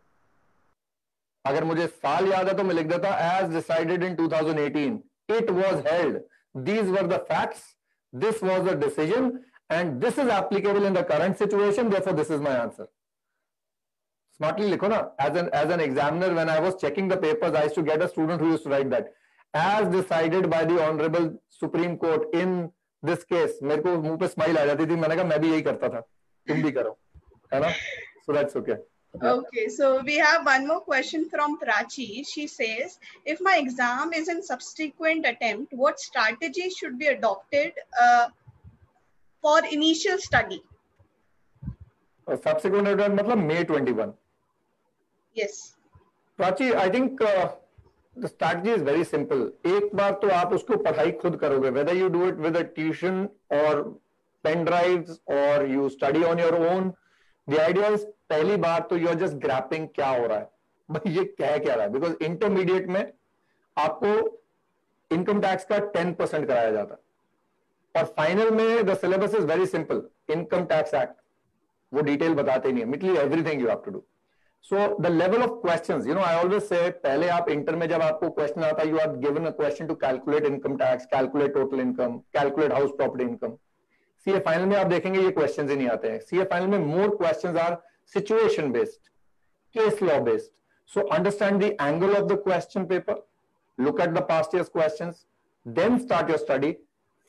अगर मुझे साल याद है तो मैं लिख देता, as decided in 2018, it was held. These were the facts, this was the decision, and this is applicable in the current situation, therefore this is my answer. Smartly likho na. As an examiner, when I was checking the papers, I used to get a student who used to write that, as decided by the Honorable Supreme Court in this case. मेरे को मुंह पे smile आ जाती थी, मैंने कहा मैं भी यही करता था, तुम भी करो, है ना? So that's okay. Okay, so we have one more question from Prachi. She says, if my exam is in subsequent attempt, what strategy should be adopted for initial study? Subsequent attempt मतलब May 21. Yes. Prachi, I think the strategy is very simple. एक बार तो आप उसको पढ़ाई खुद करोगे, whether you do it with a tuition or pen drives or you study on your own. The idea is पहली बार तो you're just grasping क्या हो रहा है, भाई ये क्या रहा है, because intermediate में आपको income tax का 10% कराया जाता है, और final में the syllabus is very simple. Income Tax Act, वो detail बताते नहीं है, literally everything you have to do. So the level of questions, you know, I always say, पहले आप इंटर में जब आपको क्वेश्चन आता है, you are given a question to calculate income tax, calculate total income, calculate house property income. CA final में आप देखेंगे ये क्वेश्चंस ही नहीं आते हैं. CA फाइनल में more questions are situation based, case law based. So understand the angle of the question paper, look at the past year's questions, then start your study.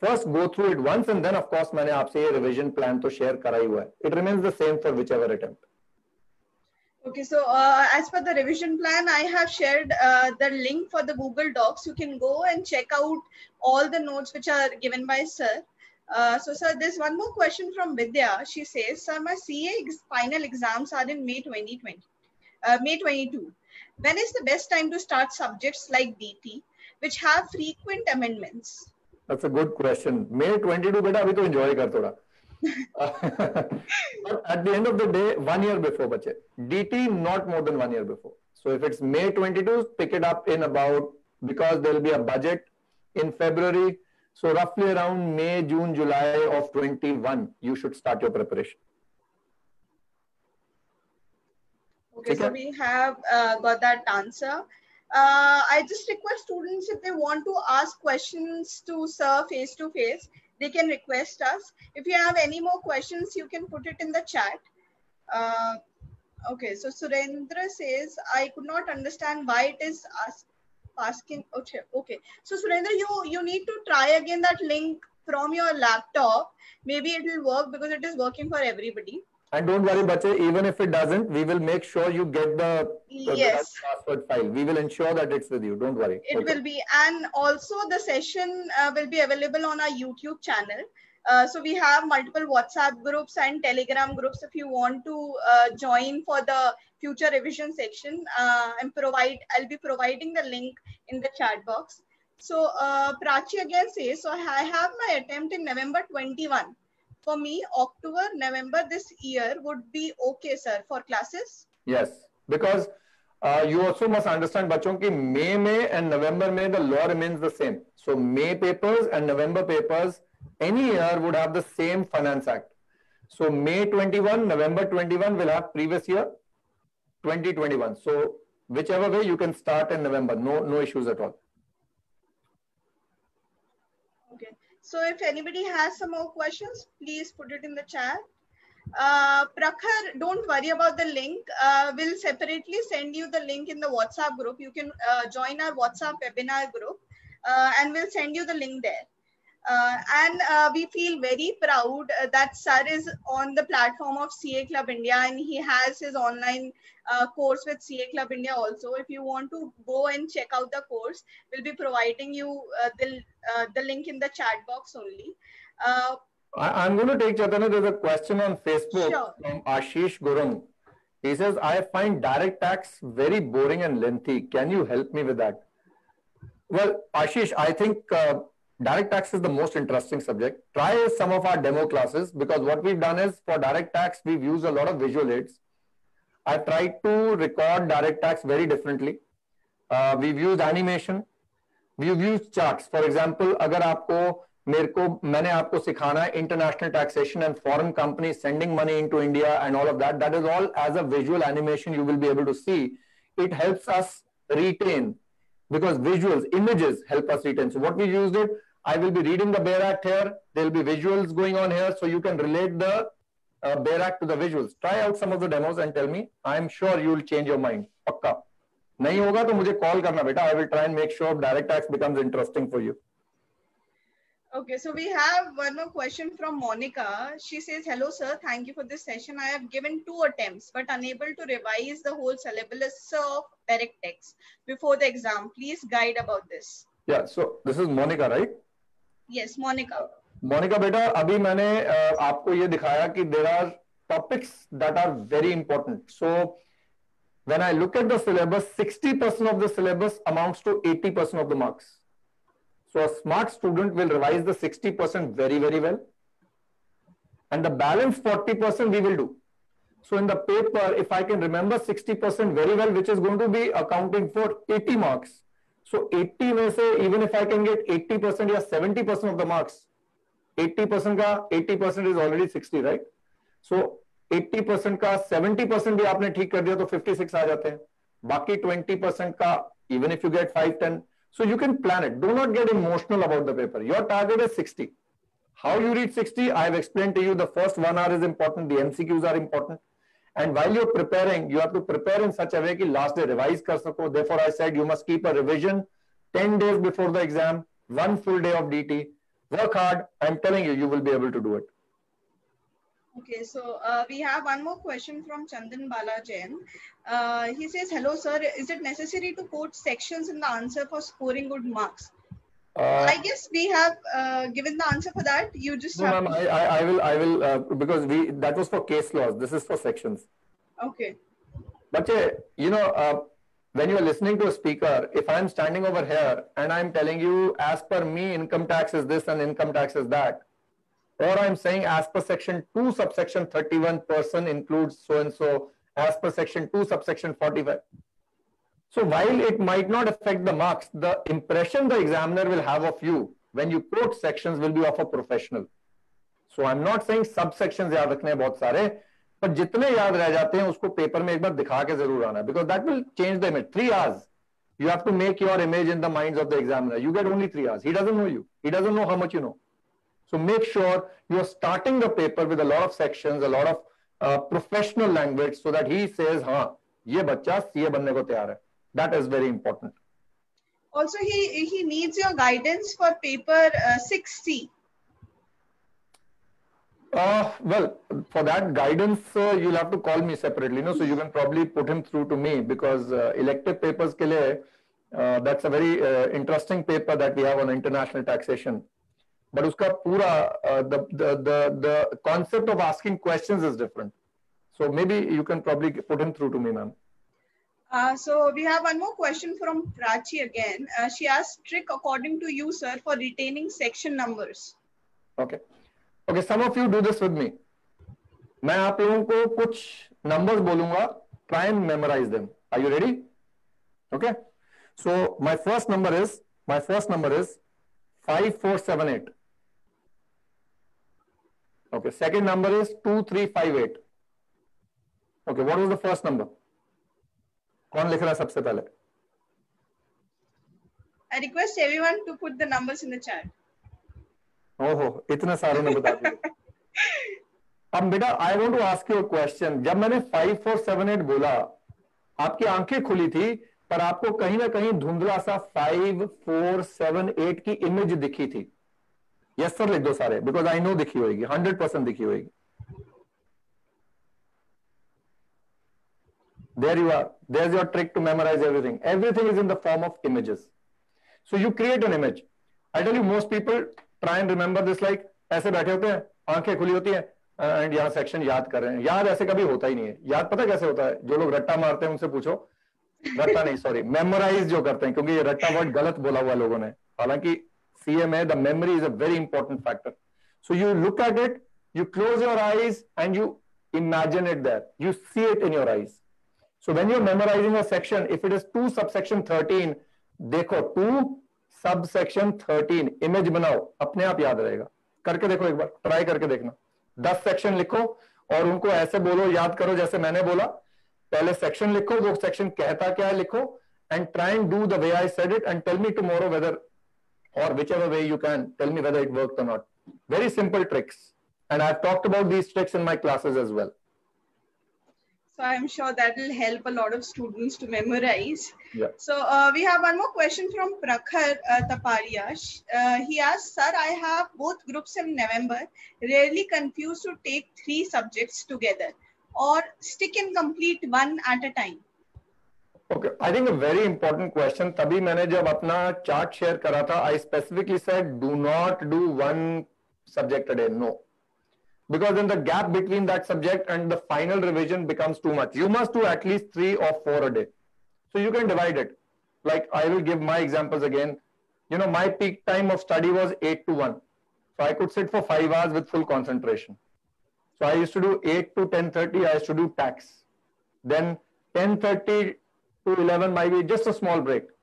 First go through it once and then of course मैंने आपसे ये revision plan तो share करा ही हुआ है. It remains the same for whichever attempt. Okay, so as per the revision plan, I have shared the link for the Google Docs. You can go and check out all the notes which are given by sir. So sir, there's one more question from Vidya. She says, sir, my CA final exams are in May 2020, May 22. When is the best time to start subjects like DT, which have frequent amendments? That's a good question. May 22, beta, abhi to enjoy kar thoda. But at the end of the day, 1 year before, bache. DT not more than 1 year before. So if it's May 22, pick it up in about, because there will be a budget in February. So roughly around May, June, July of 21, you should start your preparation. Okay, so we have got that answer. I just request students, if they want to ask questions to sir face to face, they can request us. If you have any more questions, you can put it in the chat. Okay, so Surendra says, I could not understand why it is asking. Okay, so Surendra, you need to try again that link from your laptop. Maybe it will work because it is working for everybody. And don't worry, bache, even if it doesn't, we will make sure you get the Yes, password file. We will ensure that it's with you. Don't worry. it will be. And also the session will be available on our YouTube channel. So we have multiple WhatsApp groups and Telegram groups. If you want to join for the future revision section, I'll be providing the link in the chat box. So Prachi again says, so I have my attempt in November 21. For me, October, November this year would be okay, sir, for classes. Yes, because you also must understand, बच्चों की May में and November में the law remains the same. So May papers and November papers any year would have the same Finance Act. So May 21, November 21 will have previous year 2021. So whichever way you can start in November, no issues at all. Okay. So if anybody has some more questions, please put it in the chat. Prakhar, don't worry about the link. We'll separately send you the link in the WhatsApp group. You can join our WhatsApp webinar group and we'll send you the link there. And we feel very proud that sir is on the platform of CA Club India and he has his online course with CA Club India also. If you want to go and check out the course, we'll be providing you the link in the chat box only. I'm going to take, Chaitanya, there's a question on Facebook from Ashish Gurung. He says, I find direct tax very boring and lengthy. Can you help me with that? Well, Ashish, I think direct tax is the most interesting subject. Try some of our demo classes, because what we've done is for direct tax, we've used a lot of visual aids. I've tried to record direct tax very differently. We've used animation. We've used charts. For example, अगर मैंने आपको सिखाना है international taxation and foreign companies sending money into India and all of that, that is all as a visual animation you will be able to see. It helps us retain, because visuals, images help us retain. So what we used it, I will be reading the BEAR Act here. There will be visuals going on here, so you can relate the BEAR Act to the visuals. Try out some of the demos and tell me. I'm sure you will change your mind. Pakka. नहीं होगा तो मुझे call करना बेटा. I will try and make sure direct tax becomes interesting for you. Okay, so we have one more question from Monica. She says, hello, sir. Thank you for this session. I have given 2 attempts, but unable to revise the whole syllabus of direct tax before the exam. Please guide about this. Yeah, so this is Monica, right? Yes, Monica. Monica, beta, अभी मैंने आपको ये दिखाया कि there are topics that are very important. So when I look at the syllabus, 60% of the syllabus amounts to 80% of the marks. So a smart student will revise the 60% very, very well. And the balance 40% we will do. So in the paper, if I can remember 60% very well, which is going to be accounting for 80 marks. So 80 में से, even if I can get 80% or 70% of the marks, 80% का 80% is already 60, right? So 80% का 70% भी आपने ठीक कर दिया तो 56 आ जाते हैं. बाकी 20% का, even if you get 5-10, so you can plan it. Do not get emotional about the paper. Your target is 60. How you reach 60, I have explained to you. The first 1 hour is important. The MCQs are important. And while you're preparing, you have to prepare in such a way that last day revise kar sako. Therefore, I said you must keep a revision 10 days before the exam, 1 full day of DT. Work hard. I'm telling you, you will be able to do it. Okay, so we have one more question from Chandan Balajan. He says, hello, sir. Is it necessary to quote sections in the answer for scoring good marks? I guess we have given the answer for that. You just have to... I will because that was for case laws. This is for sections. Okay. But you know, when you are listening to a speaker, if I'm standing over here and I'm telling you, as per me, income tax is this and income tax is that, or I'm saying as per section 2 subsection 31 person includes so and so, as per section 2 subsection 45. So while it might not affect the marks, the impression the examiner will have of you when you quote sections will be of a professional. So I'm not saying subsections याद रखने बहुत सारे, but जितने याद रह जाते हैं उसको पेपर में एक बार दिखा के जरूर आना, because that will change the image. 3 hours. You have to make your image in the minds of the examiner. You get only 3 hours. He doesn't know you. He doesn't know how much you know. So make sure you're starting the paper with a lot of sections, a lot of professional language, so that he says, हाँ, ये बच्चा CA बनने को तैयार है. That is very important. Also, he needs your guidance for paper 6C. Well, for that guidance, you'll have to call me separately, so you can probably put him through to me, because elective papers ke liye, that's a very interesting paper that we have on international taxation. But uska pura, the concept of asking questions is different. So maybe you can probably put him through to me, ma'am. So we have one more question from Prachi again. She asked, trick according to you, sir, for retaining section numbers. Okay. Okay, some of you do this with me. मैं आप लोगों को कुछ numbers बोलूंगा. Try and memorize them. Are you ready? Okay. So my first number is 5478. Okay. Second number is 2358. Okay. What was the first number? कौन लिख रहा है सबसे पहले? I request everyone to put the numbers in the chat. ओहो, इतने सारों ने बता दिया. अब बेटा, I want to ask you a question. जब मैंने 5478 बोला, आपकी आंखें खुली थी, पर आपको कहीं ना कहीं धुंधला सा 5478 की इमेज दिखी थी. यस सर लिख दो सारे, बिकॉज आई नो दिखी होगी, 100% दिखी होगी. There you are. There's your trick to memorize everything. Everything is in the form of images. So you create an image. I tell you, most people try and remember this like ऐसे बैठे होते हैं, आंखें खुली होती हैं, and यहाँ section याद कर रहे हैं. याद ऐसे कभी होता ही नहीं है. याद पता कैसे होता है? जो लोग रट्टा मारते हैं उनसे पूछो. रट्टा नहीं, सॉरी, मेमोराइज जो करते हैं, क्योंकि ये रट्टा वर्ड गलत बोला हुआ लोगों ने. हालांकि सीए में the memory is a very important factor. So you look at it, you close your eyes and you imagine it there. You see it in your eyes. So when you're memorizing a section, if it is 2 subsection 13, देखो 2 subsection 13, image बनाओ, अपने आप याद रहेगा. करके देखो एक बार, try करके देखना. 10 सेक्शन लिखो और उनको ऐसे बोलो, याद करो जैसे मैंने बोला. पहले सेक्शन लिखो, वो सेक्शन कहता क्या है लिखो, and try and do the way I said it and tell me tomorrow whether, or whichever way you can, tell me whether it worked or not. Very simple tricks, and I've talked about these tricks in my classes as well. So I'm sure that will help a lot of students to memorize. Yeah. So we have one more question from Prakhar Taparia. He asked, sir, I have both groups in November, rarely confused to take 3 subjects together or stick in complete one at a time. Okay, I think a very important question. तभी मैंने जब अपना chart share करा था, I specifically said, do not do one subject a day. No. Because then the gap between that subject and the final revision becomes too much. You must do at least 3 or 4 a day. So you can divide it. Like I will give my examples again. My peak time of study was 8 to 1. So I could sit for 5 hours with full concentration. So I used to do 8 to 10:30, I used to do tax. Then 10:30 to 11 might be just a small break.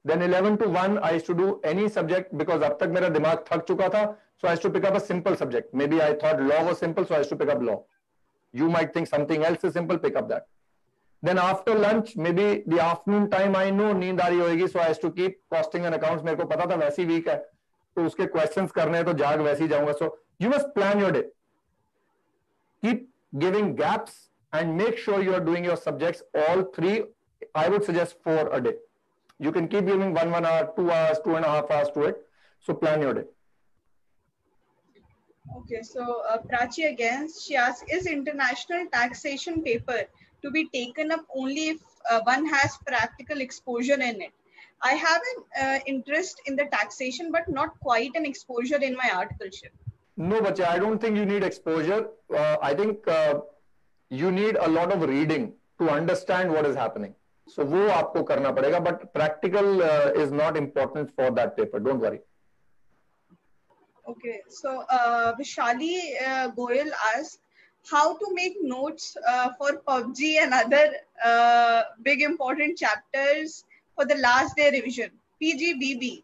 Then 11 to 1, I used to do any subject because अब तक मेरा दिमाग थक चुका था. So I used to pick up a simple subject. Maybe I thought law was simple, so I used to pick up law. You might think something else is simple, pick up that. Then after lunch, maybe the afternoon time, I know नींद आ रही होगी, so I used to keep costing and accounts. मेरे को पता था वैसी week है, तो उसके questions करने हैं तो जाग वैसे ही जाऊंगा. So you must plan your day. Keep giving gaps and make sure you are doing your subjects all 3. I would suggest 4 a day. You can keep giving 1 hour, 2 hours, 2.5 hours to it. So plan your day. Okay, so Prachi again, she asks, is international taxation paper to be taken up only if one has practical exposure in it? I have an interest in the taxation, but not quite an exposure in my articleship. No, Bacha, I don't think you need exposure. I think you need a lot of reading to understand what is happening. So वो आपको करना पड़ेगा, but practical is not important for that paper. Don't worry. Okay, so Vishali Goyal asked how to make notes for PUBG and other big important chapters for the last day revision, PGBP.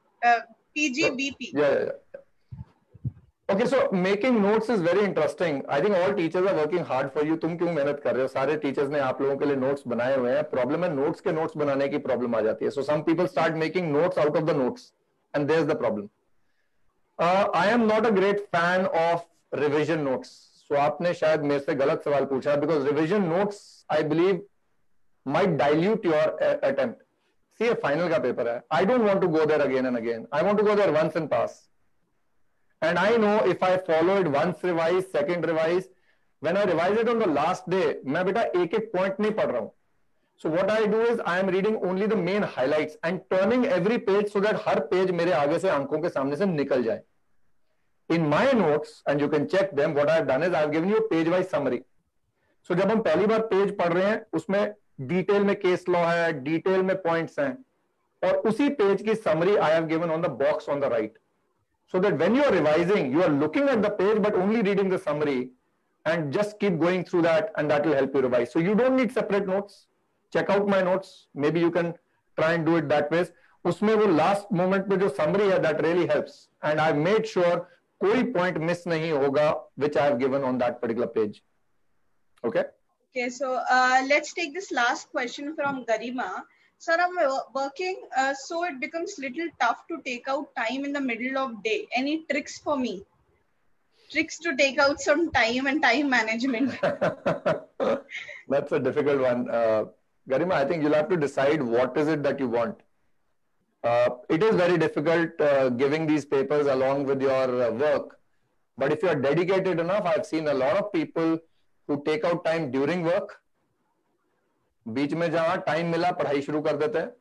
Yeah. Okay, so making notes is very interesting. I think all teachers are working hard for you. तुम क्यों मेहनत कर रहे हो? सारे teachers ने आप लोगों के लिए notes बनाए हुए हैं. Problem है notes के notes बनाने की problem आ जाती है. So some people start making notes out of the notes, and there's the problem. I am not a great fan of revision notes. So आपने शायद मेरे से गलत सवाल पूछा, because revision notes, I believe, might dilute your attempt. See, a final का paper है. I don't want to go there again and again. I want to go there once and pass. And I know if I follow it once revise, second revise, when I revise it on the last day, मैं बेटा एक एक point नहीं पढ़ रहा हूँ. So what I do is I am reading only the main highlights and turning every page so that her page मेरे आगे से आंखों के सामने से निकल जाए. In my notes, and you can check them, what I have done is I have given you a page wise summary. So जब हम पहली बार पेज पढ़ रहे हैं, उसमें डिटेल में केस लॉ है, डिटेल में पॉइंट्स हैं, और उसी पेज की summary I have given on the box on the right. So that when you are revising, you are looking at the page but only reading the summary and just keep going through that, and that will help you revise. So you don't need separate notes. Check out my notes. Maybe you can try and do it that way. उसमें वो last moment पे जो summary है, that really helps. And I made sure कोई point miss नहीं होगा which I have given on that particular page. Okay. Okay, so let's take this last question from Garima. Sir, I'm working, so it becomes little tough to take out time in the middle of day. Any tricks for me? Tricks to take out some time and time management. That's a difficult one. Garima, I think you'll have to decide what is it that you want. It is very difficult giving these papers along with your work. But if you are dedicated enough, I've seen a lot of people who take out time during work. बीच में जहां time मिला पढ़ाई शुरू कर देते हैं,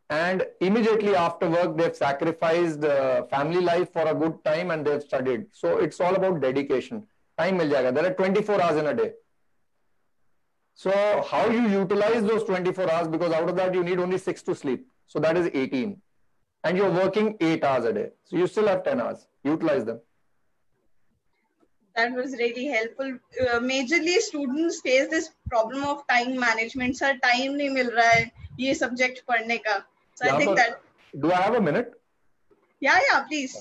and immediately after work they've sacrificed family life for a good time and they've studied. So it's all about dedication. Time मिल जाएगा. There are 24 hours in a day. So how you utilize those 24 hours, because out of that you need only 6 to sleep. So that is 18. And you're working 8 hours a day. So you still have 10 hours. Utilize them. That was really helpful. Majorly students face this problem of time management. Sir, time नहीं मिल रहा है ये subject पढ़ने का. So I think that. Do I have a minute? Yeah, please.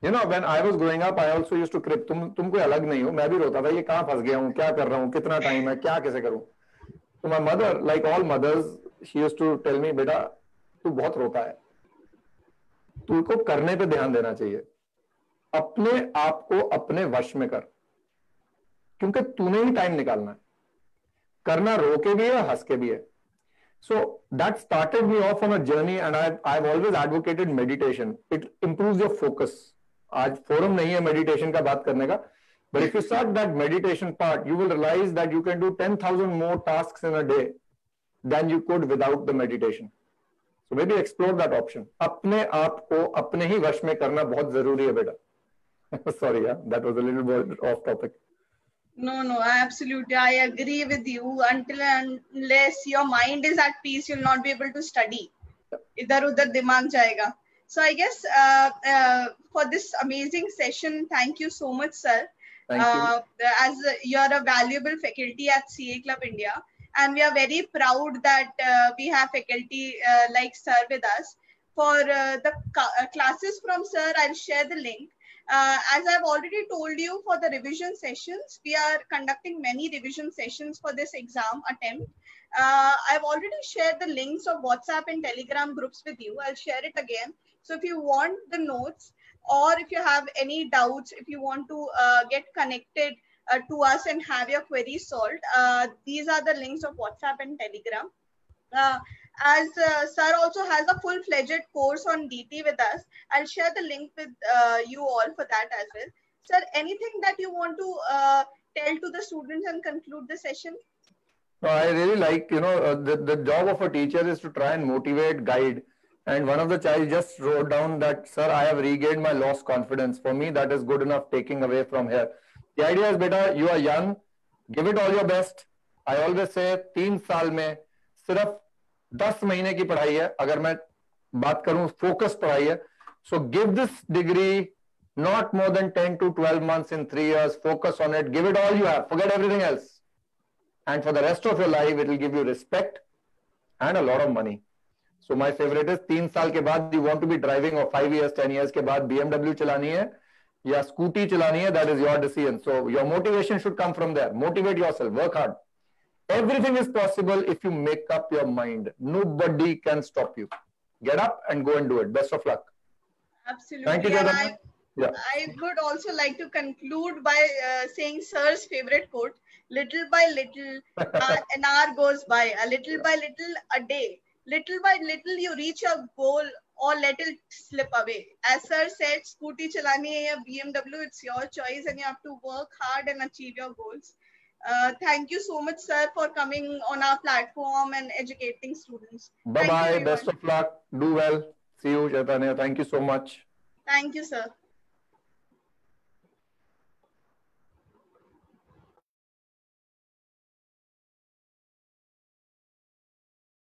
You know, when I was growing up, I also used to crib. तुम कोई अलग नहीं हो. मैं भी रोता था ये कहाँ फंस गया हूँ, क्या कर रहा हूँ, कितना टाइम है, क्या कैसे करूँ. So my mother, like all mothers, she used to tell me, बेटा तू बहुत रोता है. तुझको करने पे ध्यान देना चाहिए. अपने आप को अपने वश में कर, क्योंकि तूने ही टाइम निकालना है. करना रो के भी है, हंस के भी है. So that started me off on a journey, and I've always advocated meditation. It improves your focus. आज forum नहीं है meditation का बात करने का, but if you start that meditation part, you will realize that you can do 10,000 more tasks in a day than you could without the meditation. So maybe explore that option. अपने आप को अपने ही वश में करना बहुत जरूरी है बेटा. Sorry, that was a little bit off topic. No, absolutely. I agree with you. Until and unless your mind is at peace, you'll not be able to study. Idhar udhar dimag jayega. So I guess for this amazing session, thank you so much, sir. Thank you. As you're a valuable faculty at CA Club India, and we are very proud that we have faculty like sir with us. For the classes from sir, I'll share the link. As I've already told you, for the revision sessions, we are conducting many revision sessions for this exam attempt. I've already shared the links of WhatsApp and Telegram groups with you. I'll share it again. So if you want the notes, or if you have any doubts, if you want to get connected to us and have your queries solved, these are the links of WhatsApp and Telegram. As sir also has a full-fledged course on DT with us, I'll share the link with you all for that as well. Sir, anything that you want to tell to the students and conclude the session? No, I really like, the job of a teacher is to try and motivate, guide. And one of the child just wrote down that, sir, I have regained my lost confidence. For me, that is good enough taking away from here. The idea is, beta, you are young, give it all your best. I always say, 3 साल में सिर्फ 10 महीने की पढ़ाई है. अगर मैं बात करूं फोकस पढ़ाई है, so give this degree not more than 10 to 12 months in 3 years. Focus on it, give it all you have, forget everything else, and for the rest of your life it will give you respect and a lot of money. So my favorite is 3 साल के बाद you want to be driving, or 5 years 10 years के बाद BMW चलानी है या scooty चलानी है, that is your decision. So your motivation should come from there. Motivate yourself, work hard. Everything is possible if you make up your mind. Nobody can stop you. Get up and go and do it. Best of luck. Absolutely. Thank you, and I would also like to conclude by saying sir's favorite quote: little by little, an hour goes by. A little by little, a day. Little by little, you reach your goal or let it slip away. As sir said, scooty chalani hai ya BMW, it's your choice and you have to work hard and achieve your goals. Thank you so much, sir, for coming on our platform and educating students. Bye Thank you, bye. everyone. Best of luck. Do well. See you, Chaitanya. Thank you so much. Thank you, sir.